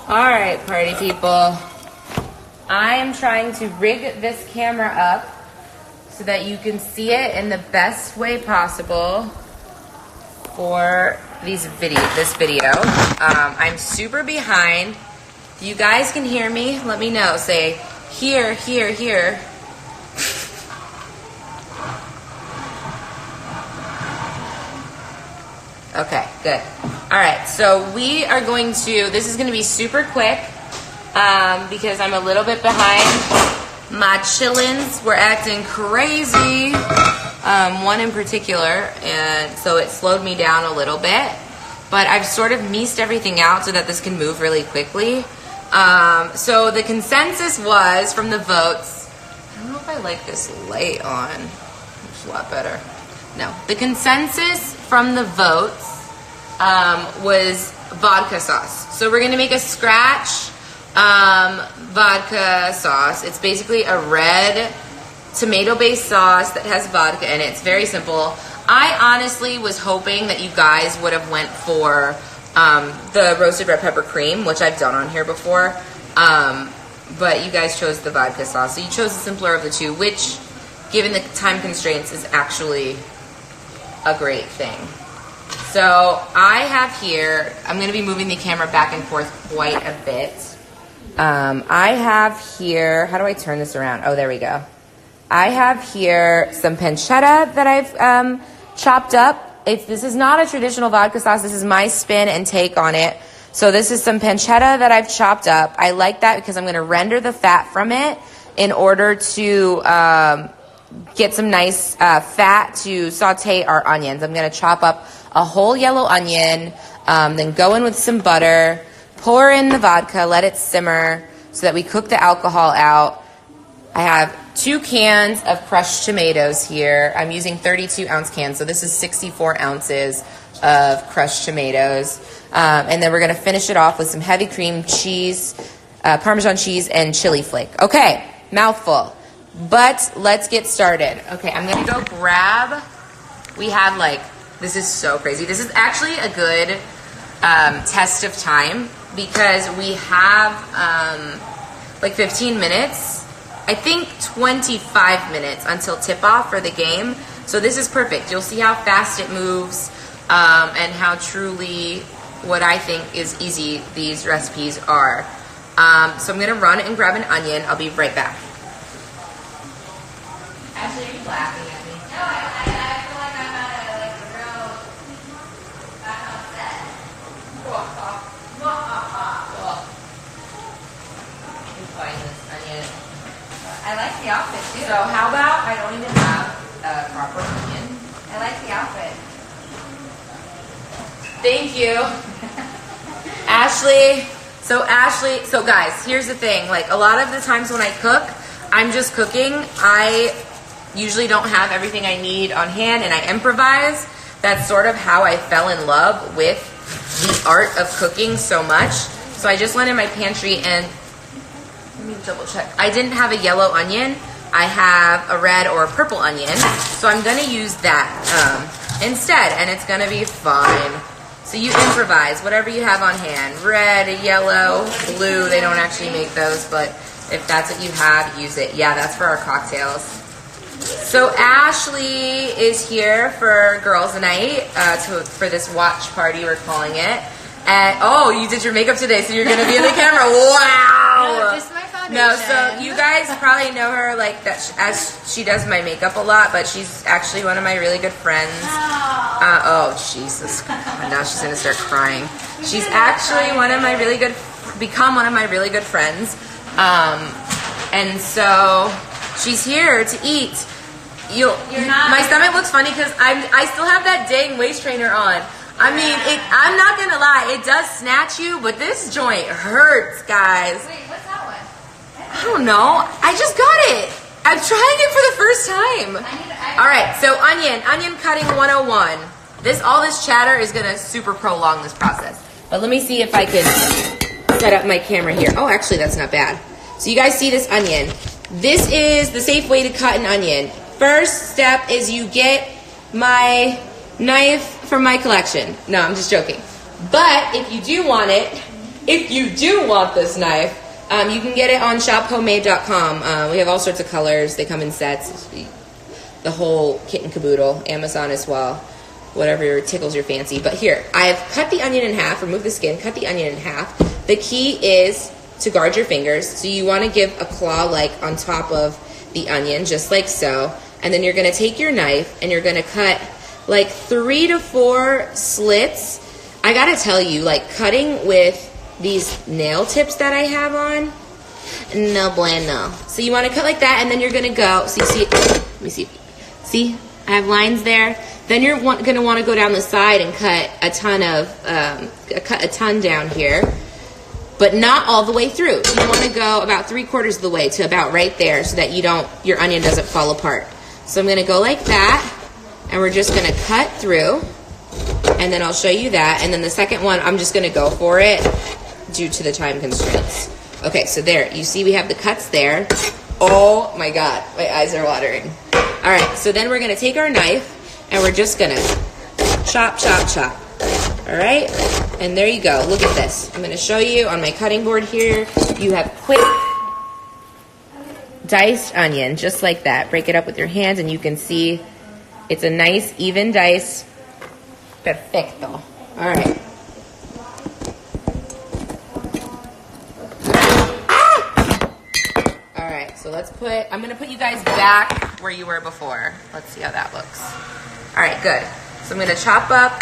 Alright, party people. I am trying to rig this camera up so that you can see it in the best way possible for this video. I'm super behind. If you guys can hear me, let me know. Say, here, here, here. Okay, good. All right, so we are going to, this is going to be super quick because I'm a little bit behind. My chillins were acting crazy, one in particular, and so it slowed me down a little bit. But I've sort of meesed everything out so that this can move really quickly. So the consensus was from the votes, I don't know if I like this light on, it's a lot better. No, the consensus from the votes was vodka sauce. So we're gonna make a scratch vodka sauce. It's basically a red tomato-based sauce that has vodka in it. It's very simple. I honestly was hoping that you guys would have went for the roasted red pepper cream, which I've done on here before, but you guys chose the vodka sauce. So you chose the simpler of the two, which, given the time constraints, is actually a great thing. So I have here, I'm going to be moving the camera back and forth quite a bit. I have here, how do I turn this around? Oh, there we go. I have here some pancetta that I've chopped up. This is not a traditional vodka sauce. This is my spin and take on it. So this is some pancetta that I've chopped up. I like that because I'm going to render the fat from it in order to get some nice fat to saute our onions. I'm going to chop up a whole yellow onion, then go in with some butter, pour in the vodka, let it simmer so that we cook the alcohol out. I have 2 cans of crushed tomatoes here. I'm using 32-ounce cans, so this is 64 ounces of crushed tomatoes. And then we're going to finish it off with some heavy cream cheese, Parmesan cheese, and chili flake. Okay, mouthful. But let's get started. Okay, I'm going to go grab, we have like, this is so crazy. This is actually a good test of time because we have like 15 minutes, I think 25 minutes until tip-off for the game. So this is perfect. You'll see how fast it moves and how truly what I think is easy these recipes are. So I'm going to run and grab an onion. I'll be right back. Ashley, are you laughing at me? No, I feel like I'm at a real back on set. Let me find this onion. I like the outfit too. So how about I don't even have a proper onion? I like the outfit. Thank you. Ashley, so guys, here's the thing. Like a lot of the times when I cook, I'm just cooking. I usually don't have everything I need on hand and I improvise. That's sort of how I fell in love with the art of cooking so much. So I just went in my pantry and let me double check. I didn't have a yellow onion. I have a red or a purple onion. So I'm gonna use that instead and it's gonna be fine. So you improvise, whatever you have on hand. Red, yellow, blue, they don't actually make those, but if that's what you have, use it. Yeah, that's for our cocktails. So Ashley is here for girls' night, for this watch party, we're calling it. And oh, you did your makeup today, so you're gonna be in the camera. Wow! No, just my foundation. No, so you guys probably know her like that as she does my makeup a lot, but she's actually one of my really good friends. Oh Jesus! Now she's gonna start crying. She's actually become one of my really good friends, and so she's here to eat. You're not. My stomach looks funny because I still have that dang waist trainer on. I mean, I'm not gonna lie, it does snatch you, but this joint hurts, guys. Wait, what's that one? I don't know. I just got it. I'm trying it for the first time. All right, so onion cutting 101. All this chatter is gonna super prolong this process. But let me see if I can set up my camera here. Oh, actually, that's not bad. So you guys see this onion. This is the safe way to cut an onion. First step is you get my knife from my collection. No, I'm just joking. But if you do want it, if you do want this knife, you can get it on shophomemade.com. We have all sorts of colors. They come in sets. The whole kit and caboodle. Amazon as well. Whatever tickles your fancy. But here, I've cut the onion in half. Remove the skin. Cut the onion in half. The key is to guard your fingers. So you want to give a claw like on top of the onion, just like so. And then you're going to take your knife and you're going to cut like 3 to 4 slits. I got to tell you, like cutting with these nail tips that I have on, no bueno. So you want to cut like that, and then you're gonna go. See, let me see. See, I have lines there. Then you're gonna want to go down the side and cut a ton down here, but not all the way through. You want to go about 3/4 of the way to about right there, so that your onion doesn't fall apart. So I'm gonna go like that, and we're just gonna cut through, and then I'll show you that. And then the second one, I'm just gonna go for it, due to the time constraints. Okay, so there, you see we have the cuts there. Oh my God, my eyes are watering. All right, so then we're gonna take our knife and we're just gonna chop, chop, chop. All right, and there you go, look at this. I'm gonna show you on my cutting board here. You have quick diced onion, just like that. Break it up with your hands and you can see it's a nice even dice. Perfecto. All right. So I'm going to put you guys back where you were before. Let's see how that looks. All right, good. So I'm going to chop up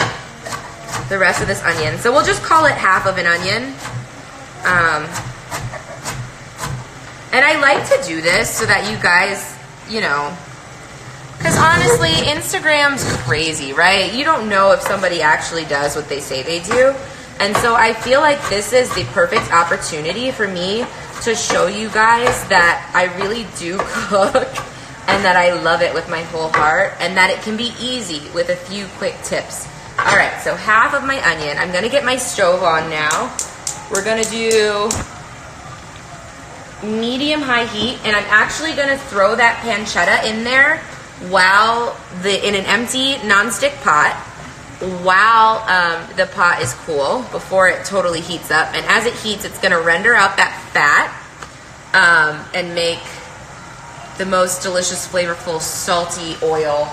the rest of this onion. So we'll just call it half of an onion. And I like to do this so that you guys, you know, because honestly, Instagram's crazy, right? You don't know if somebody actually does what they say they do. And so I feel like this is the perfect opportunity for me to show you guys that I really do cook and that I love it with my whole heart and that it can be easy with a few quick tips. All right, so half of my onion. I'm gonna get my stove on now. We're gonna do medium-high heat, and I'm actually gonna throw that pancetta in there in an empty nonstick pot while the pot is cool before it totally heats up. And as it heats, it's gonna render out that fat and make the most delicious, flavorful, salty oil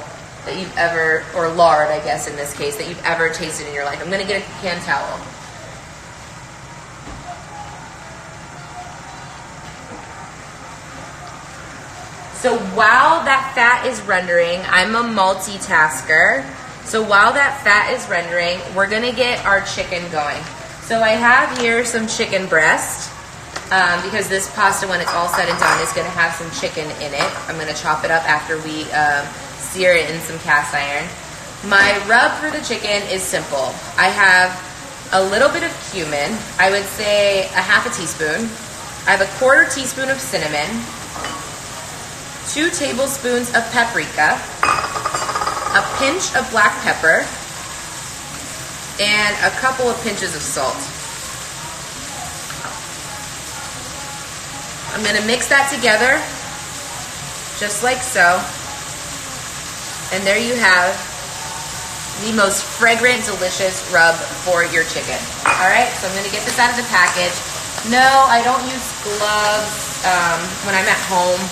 that you've ever, or lard, I guess in this case, that you've ever tasted in your life. I'm gonna get a hand towel. So while that fat is rendering, I'm a multitasker. So while that fat is rendering, we're gonna get our chicken going. So I have here some chicken breast, because this pasta, when it's all said and done, is gonna have some chicken in it. I'm gonna chop it up after we sear it in some cast iron. My rub for the chicken is simple. I have a little bit of cumin. I would say a half a teaspoon. I have a 1/4 teaspoon of cinnamon, 2 tablespoons of paprika, a pinch of black pepper, and a couple of pinches of salt. I'm gonna mix that together, just like so. And there you have the most fragrant, delicious rub for your chicken. All right, so I'm gonna get this out of the package. No, I don't use gloves when I'm at home,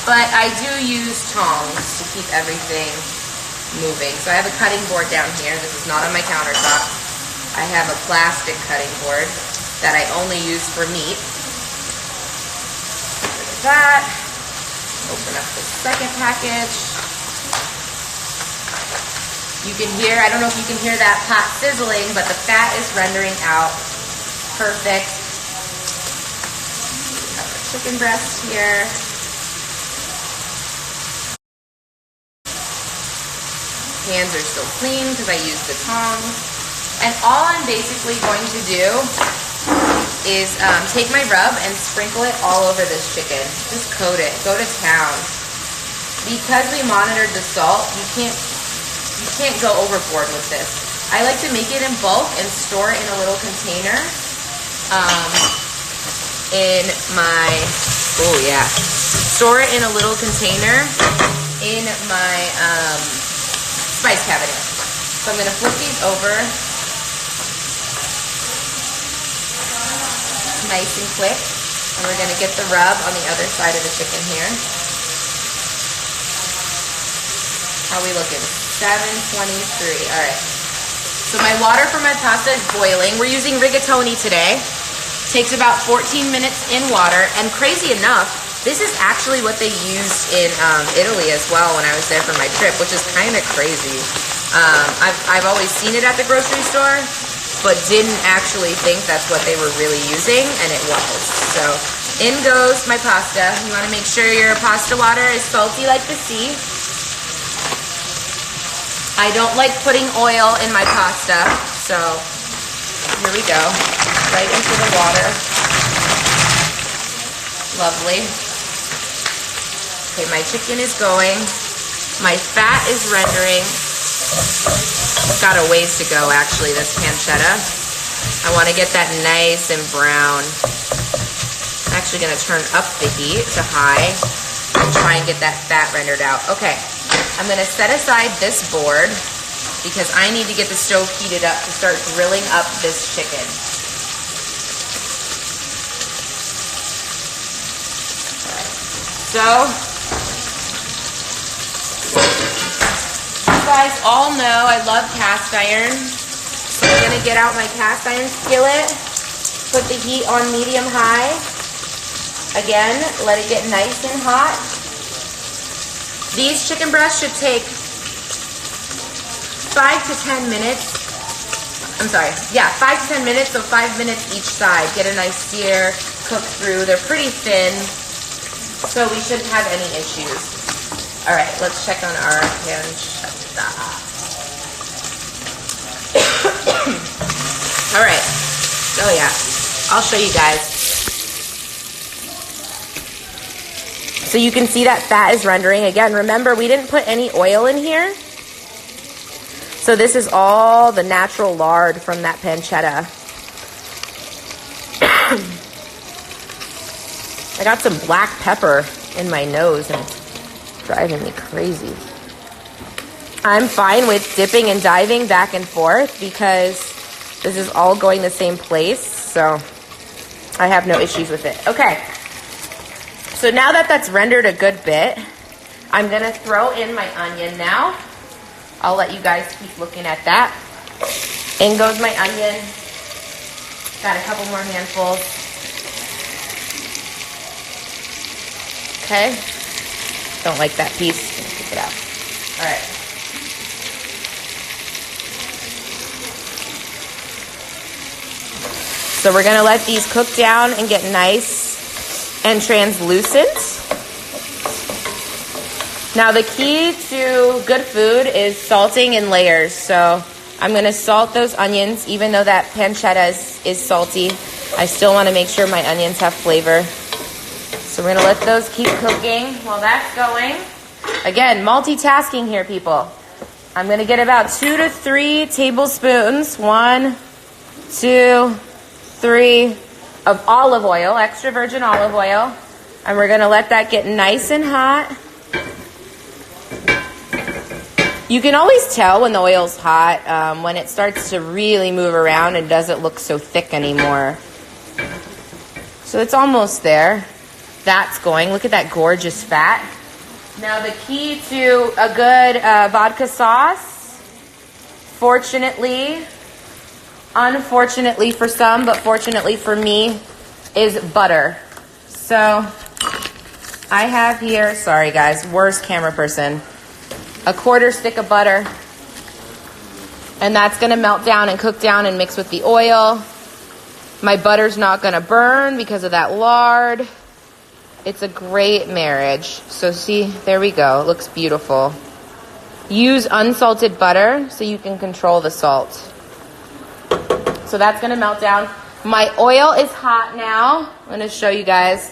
but I do use tongs to keep everything moving. So I have a cutting board down here. This is not on my countertop. I have a plastic cutting board that I only use for meat. Look at that. Open up the second package. You can hear, I don't know if you can hear that pot sizzling, but the fat is rendering out perfect. We have our chicken breast here. Hands are still clean because I used the tongs. And all I'm basically going to do is take my rub and sprinkle it all over this chicken. Just coat it, go to town. Because we monitored the salt, you can't go overboard with this. I like to make it in bulk and store it in a little container store it in a little container in my spice cabinet. So I'm going to flip these over. nice and quick. And we're gonna get the rub on the other side of the chicken here. How are we looking? 7:23, all right. So my water for my pasta is boiling. We're using rigatoni today. Takes about 14 minutes in water. And crazy enough, this is actually what they used in Italy as well when I was there for my trip, which is kind of crazy. I've always seen it at the grocery store, but didn't actually think that's what they were really using, and it was. So in goes my pasta. You want to make sure your pasta water is salty like the sea. I don't like putting oil in my pasta, so here we go. Right into the water. Lovely. Okay, my chicken is going. My fat is rendering. It's got a ways to go, actually, this pancetta. I want to get that nice and brown. I'm actually going to turn up the heat to high and try and get that fat rendered out. Okay, I'm going to set aside this board because I need to get the stove heated up to start grilling up this chicken. So, you guys all know I love cast iron. So I'm gonna get out my cast iron skillet, put the heat on medium high. Again, let it get nice and hot. These chicken breasts should take 5 to 10 minutes. I'm sorry, yeah, 5 to 10 minutes, so 5 minutes each side. Get a nice sear, cook through. They're pretty thin, so we shouldn't have any issues. All right, let's check on our pancetta. All right. Oh yeah, I'll show you guys. So you can see that fat is rendering. Again, remember we didn't put any oil in here. So this is all the natural lard from that pancetta. I got some black pepper in my nose and it's driving me crazy. I'm fine with dipping and diving back and forth because this is all going the same place, so I have no issues with it. Okay, so now that that's rendered a good bit, I'm gonna throw in my onion now. I'll let you guys keep looking at that. In goes my onion. Got a couple more handfuls. Okay, don't like that piece, gonna pick it out. All right. So we're gonna let these cook down and get nice and translucent. Now the key to good food is salting in layers. So I'm gonna salt those onions, even though that pancetta is salty. I still wanna make sure my onions have flavor. So we're gonna let those keep cooking while that's going. Again, multitasking here, people. I'm gonna get about 2 to 3 tablespoons, 1, 2, 3 of olive oil, extra virgin olive oil. And we're gonna let that get nice and hot. You can always tell when the oil's hot, when it starts to really move around and doesn't look so thick anymore. So it's almost there. That's going. Look at that gorgeous fat. Now the key to a good vodka sauce, fortunately, unfortunately for some, but fortunately for me, is butter. So I have here, sorry guys, worst camera person, a 1/4 stick of butter. And that's gonna melt down and cook down and mix with the oil. My butter's not gonna burn because of that lard. It's a great marriage. So see, there we go, it looks beautiful. Use unsalted butter so you can control the salt. So that's gonna melt down. My oil is hot now. I'm gonna show you guys.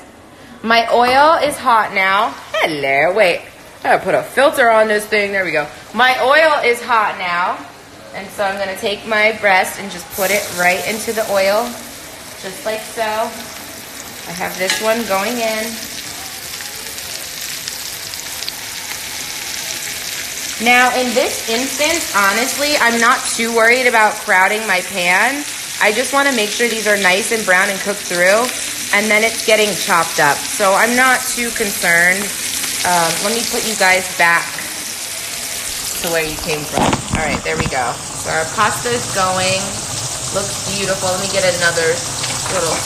My oil is hot now. Hello, wait. I gotta put a filter on this thing. There we go. My oil is hot now. And so I'm gonna take my breast and just put it right into the oil. Just like so. I have this one going in. Now in this instance, honestly, I'm not too worried about crowding my pan. I just want to make sure these are nice and brown and cooked through, and then it's getting chopped up. So I'm not too concerned. Let me put you guys back to where you came from. All right, there we go. So our pasta is going. Looks beautiful. Let me get another little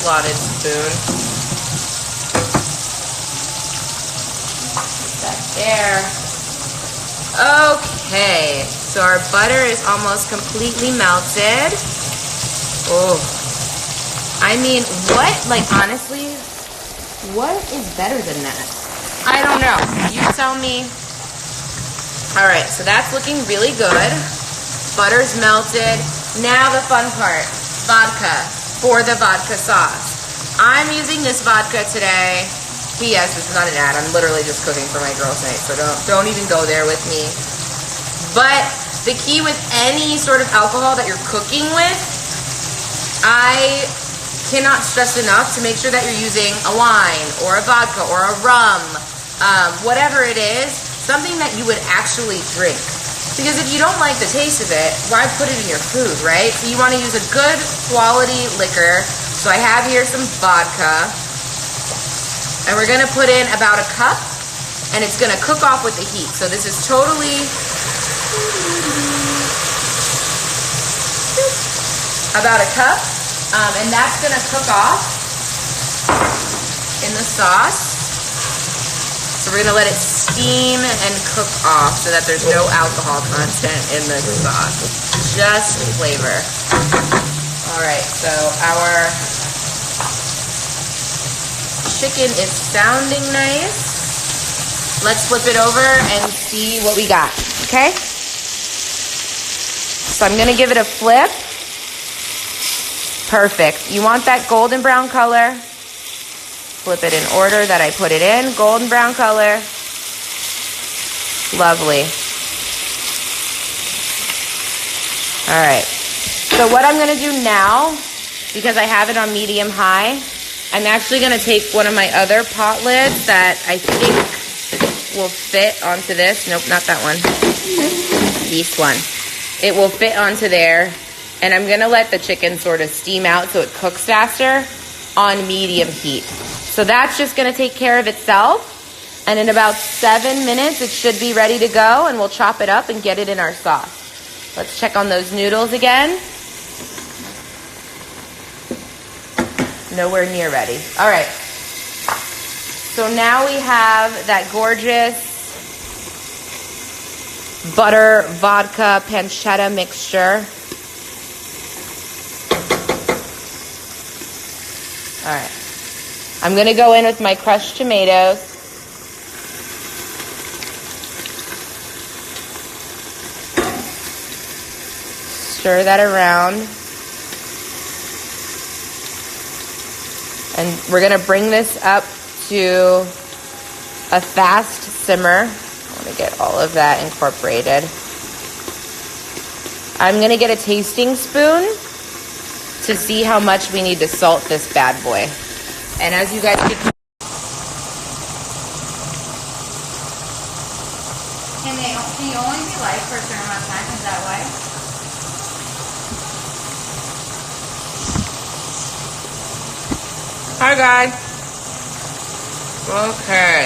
slotted spoon. Put that there. Okay, so our butter is almost completely melted. Oh, I mean, what, like, honestly, what is better than that? I don't know. You tell me. All right, so that's looking really good. Butter's melted. Now the fun part, vodka for the vodka sauce. I'm using this vodka today. P.S. This is not an ad. I'm literally just cooking for my girls' night, so don't even go there with me. But the key with any sort of alcohol that you're cooking with, I cannot stress enough to make sure that you're using a wine or a vodka or a rum, whatever it is, something that you would actually drink. Because if you don't like the taste of it, why put it in your food, right? So you want to use a good quality liquor. So I have here some vodka. And we're going to put in about a cup, and it's going to cook off with the heat. So this is totally about a cup, and that's going to cook off in the sauce. So we're going to let it steam and cook off so that there's no alcohol content in the sauce, just flavor. All right, so our chicken is sounding nice. Let's flip it over and see what we got, okay? So I'm gonna give it a flip. Perfect. You want that golden brown color. Flip it in order that I put it in. Golden brown color. Lovely. All right. So what I'm gonna do now, because I have it on medium high, I'm actually going to take one of my other pot lids that I think will fit onto this. Nope, not that one. This one. It will fit onto there. And I'm going to let the chicken sort of steam out so it cooks faster on medium heat. So that's just going to take care of itself. And in about 7 minutes, it should be ready to go. And we'll chop it up and get it in our sauce. Let's check on those noodles again. Nowhere near ready. All right. So now we have that gorgeous butter, vodka, pancetta mixture. All right. I'm going to go in with my crushed tomatoes. Stir that around. And we're going to bring this up to a fast simmer. I want to get all of that incorporated. I'm going to get a tasting spoon to see how much we need to salt this bad boy. And as you guys can... Can you only be light for a certain amount of time? Is that why? Hi guys. Okay.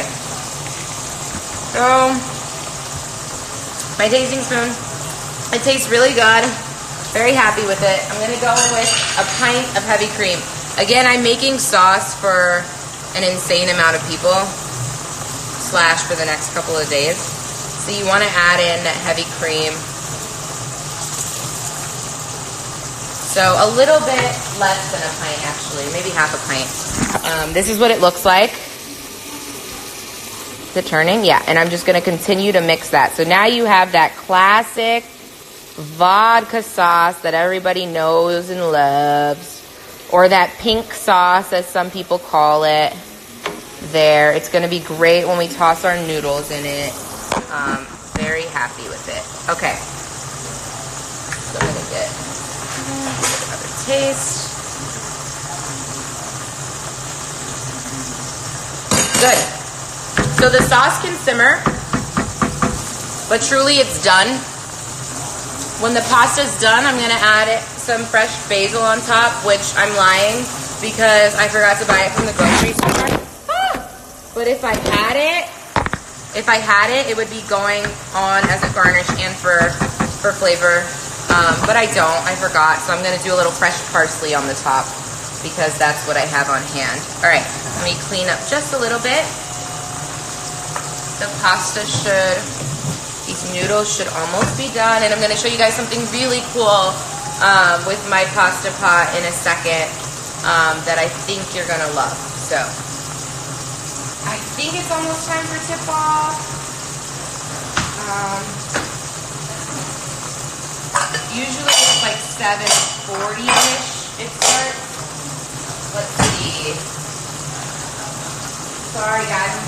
So, my tasting spoon. It tastes really good. Very happy with it. I'm gonna go in with a pint of heavy cream. Again, I'm making sauce for an insane amount of people, / for the next couple of days. So you wanna add in that heavy cream. So a little bit less than a pint, actually, maybe half a pint. This is what it looks like. Is it turning? Yeah, and I'm just going to continue to mix that. So now you have that classic vodka sauce that everybody knows and loves, or that pink sauce, as some people call it. There, it's going to be great when we toss our noodles in it. Very happy with it. Okay, so I'm going to get another taste. Good. So the sauce can simmer, but truly it's done. When the pasta's done, I'm going to add some fresh basil on top, which I'm lying because I forgot to buy it from the grocery store. But if I had it, it would be going on as a garnish and for flavor. But I don't. I forgot. So I'm going to do a little fresh parsley on the top because that's what I have on hand. All right. Let me clean up just a little bit. The pasta these noodles should almost be done. And I'm going to show you guys something really cool with my pasta pot in a second that I think you're going to love. So I think it's almost time for tip off. Usually it's like 7:40-ish it starts. Let's see. Sorry guys, I'm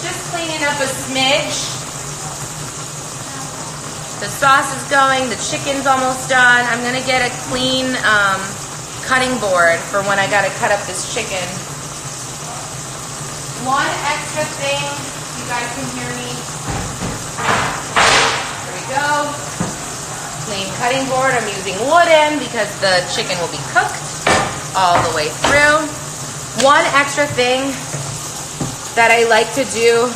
just cleaning up a smidge. The sauce is going, the chicken's almost done. I'm gonna get a clean cutting board for when I gotta cut up this chicken. One extra thing, you guys can hear me. There we go. Clean cutting board. I'm using wooden because the chicken will be cooked all the way through. One extra thing that I like to do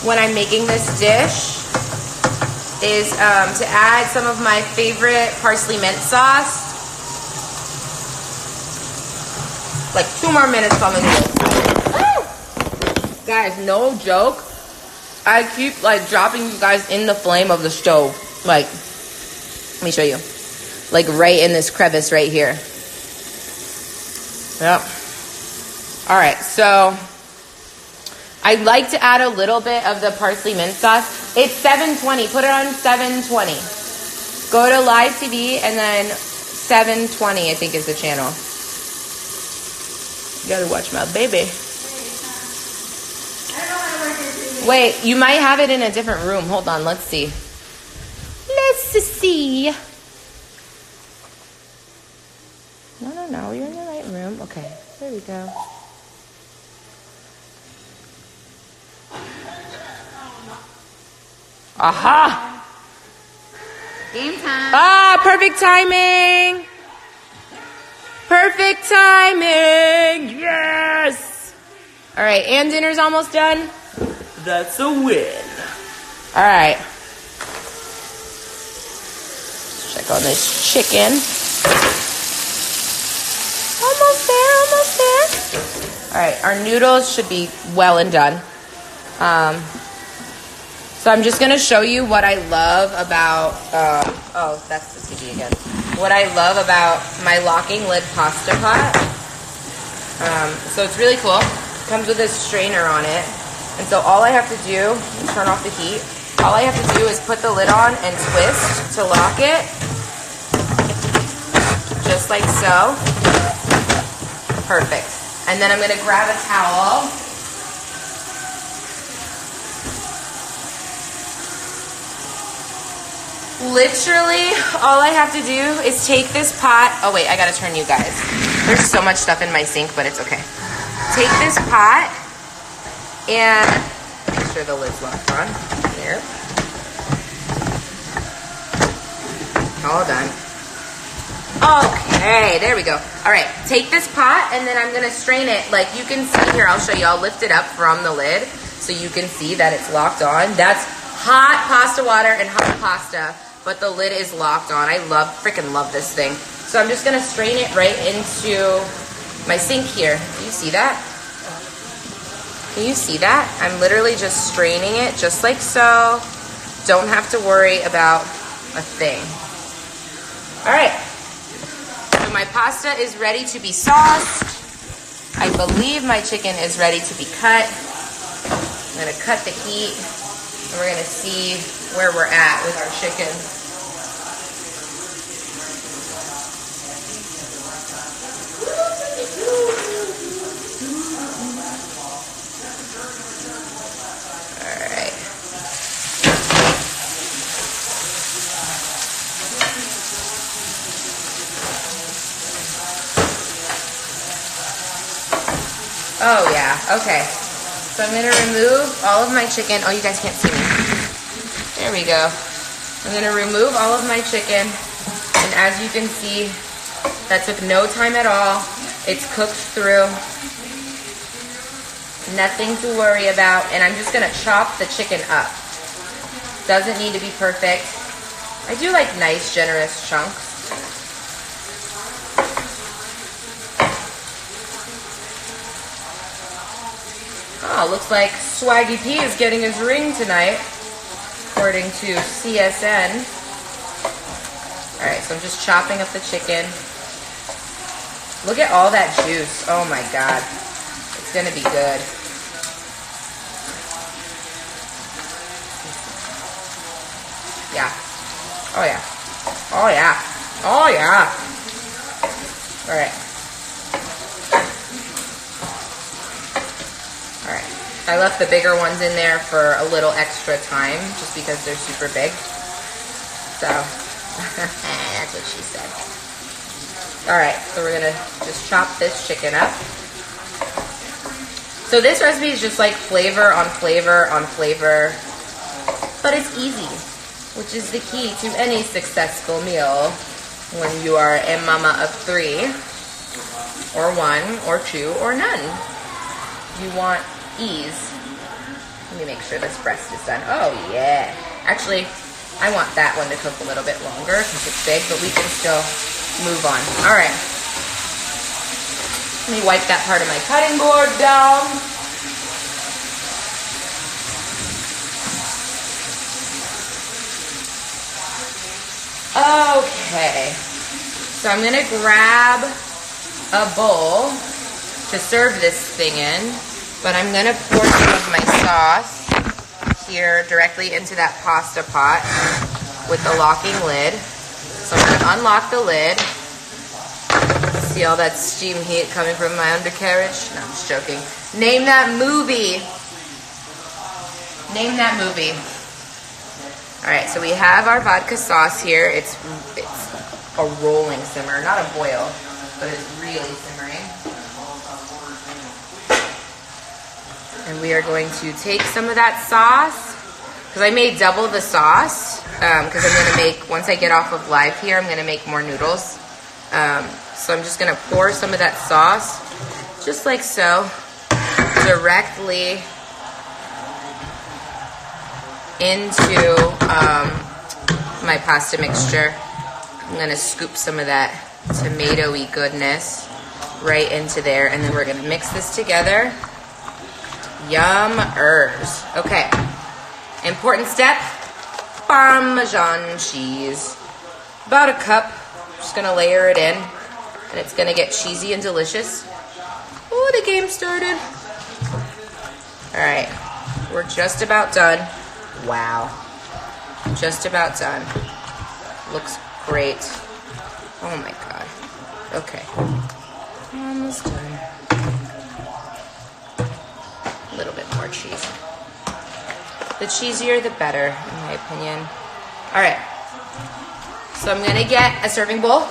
when I'm making this dish is to add some of my favorite parsley mint sauce. Like 2 more minutes on the noodles. Guys, no joke. I keep like dropping you guys in the flame of the stove. Like, let me show you. Like right in this crevice right here. Yep. All right, so I like to add a little bit of the parsley mint sauce. It's 720. Put it on 720. Go to live TV and then 720, I think, is the channel. You gotta watch my baby. Wait, you might have it in a different room. Hold on, let's see. Let's see. No, you're in the right room. Okay, there we go. Aha! Game time. Ah, perfect timing! Perfect timing! Yes! All right, and dinner's almost done. That's a win. All right. Let's check on this chicken. Almost there. All right, our noodles should be well and done. So I'm just going to show you what I love about, oh, that's the TV again. What I love about my locking lid pasta pot. So it's really cool. It comes with a strainer on it. And so all I have to do, turn off the heat. All I have to do is put the lid on and twist to lock it. Just like so. Perfect. And then I'm going to grab a towel. Literally, all I have to do is take this pot. Oh wait, I gotta turn you guys. There's so much stuff in my sink, but it's okay. Take this pot and make sure the lid's locked on. Here. All done. Okay, there we go. All right, take this pot and then I'm gonna strain it. Like you can see here, I'll show you. I'll lift it up from the lid so you can see that it's locked on. That's hot pasta water and hot pasta. But the lid is locked on. I freaking love this thing. So I'm just gonna strain it right into my sink here. Do you see that? Can you see that? I'm literally just straining it just like so. Don't have to worry about a thing. All right. So my pasta is ready to be sauced. I believe my chicken is ready to be cut. I'm gonna cut the heat. And we're going to see where we're at with our chicken. All right. Oh, yeah. Okay. So I'm going to remove all of my chicken. Oh, you guys can't see me. There we go. I'm going to remove all of my chicken. And as you can see, that took no time at all. It's cooked through. Nothing to worry about. And I'm just gonna chop the chicken up. Doesn't need to be perfect. I do like nice, generous chunks. Oh, looks like Swaggy P is getting his ring tonight, according to CSN. Alright, so I'm just chopping up the chicken. Look at all that juice. Oh my god. It's gonna be good. Yeah. Oh yeah. Oh yeah. Oh yeah. Alright. Alright. I left the bigger ones in there for a little extra time, just because they're super big. So, that's what she said. Alright, so we're gonna just chop this chicken up. So this recipe is just like flavor on flavor on flavor, but it's easy, which is the key to any successful meal when you are a mama of 3, or 1, or 2, or none. You want ease. Let me make sure this breast is done. Oh yeah. Actually, I want that one to cook a little bit longer because it's big, but we can still move on. All right. Let me wipe that part of my cutting board down. Okay. So I'm gonna grab a bowl to serve this thing in, but I'm gonna pour some of my sauce here directly into that pasta pot with the locking lid. So I'm gonna unlock the lid. See all that steam heat coming from my undercarriage? No, I'm just joking. Name that movie. Name that movie. All right, so we have our vodka sauce here. It's a rolling simmer, not a boil, but it's really simmering. And we are going to take some of that sauce, because I made double the sauce, because I'm going to make, once I get off of live here, I'm going to make more noodles. So I'm just going to pour some of that sauce, just like so, directly into my pasta mixture. I'm going to scoop some of that tomato-y goodness right into there, and then we're going to mix this together. Yum-ers. Okay. Important step, Parmesan cheese. About a cup. Just gonna layer it in, and it's gonna get cheesy and delicious. Oh, the game started. All right, we're just about done. Wow, just about done. Looks great. Oh my god. Okay, almost done. A little bit more cheese. The cheesier, the better, in my opinion. All right. So I'm gonna get a serving bowl.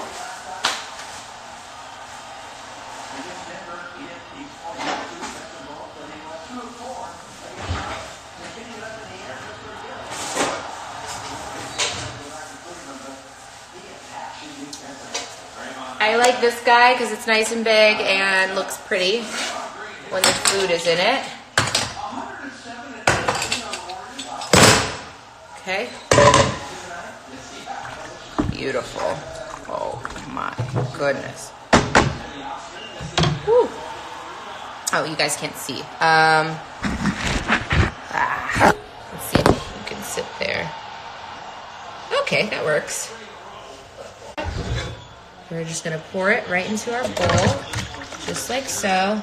I like this guy because it's nice and big and looks pretty when the food is in it. Okay. Beautiful. Oh my goodness. Whew. Oh, you guys can't see. Let's see if you can sit there. Okay, that works. We're just gonna pour it right into our bowl, just like so.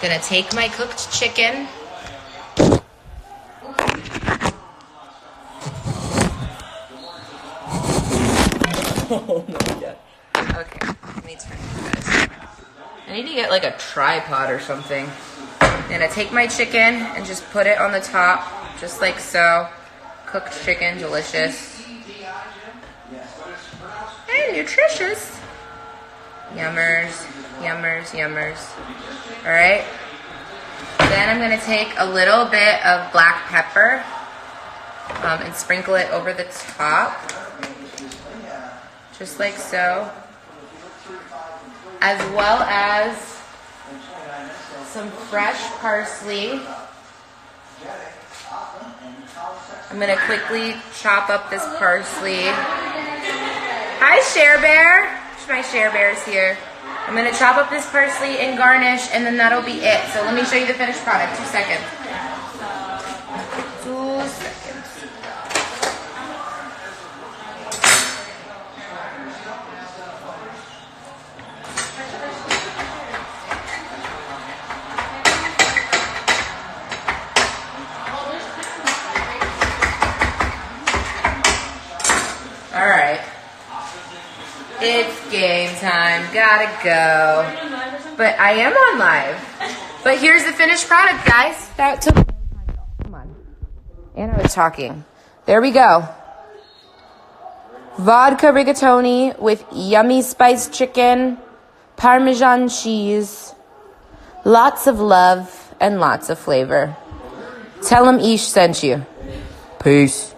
Gonna take my cooked chicken. Oh my god. Okay, let me turn you guys. I need to get like a tripod or something. I'm gonna take my chicken and just put it on the top, just like so. Cooked chicken, delicious. And nutritious. Yummers, yummers, yummers. Alright. Then I'm gonna take a little bit of black pepper. and sprinkle it over the top, just like so, as well as some fresh parsley. I'm gonna quickly chop up this parsley. Hi, Share Bear. My Share Bear's here. I'm gonna chop up this parsley and garnish, and then that'll be it. So let me show you the finished product. 2 seconds. 2 seconds. All right. It's game time. Gotta go. But I am on live. But here's the finished product, guys. That took... Come on. And I was talking. There we go. Vodka rigatoni with yummy spiced chicken, Parmesan cheese, lots of love, and lots of flavor. Tell them Ish sent you. Peace.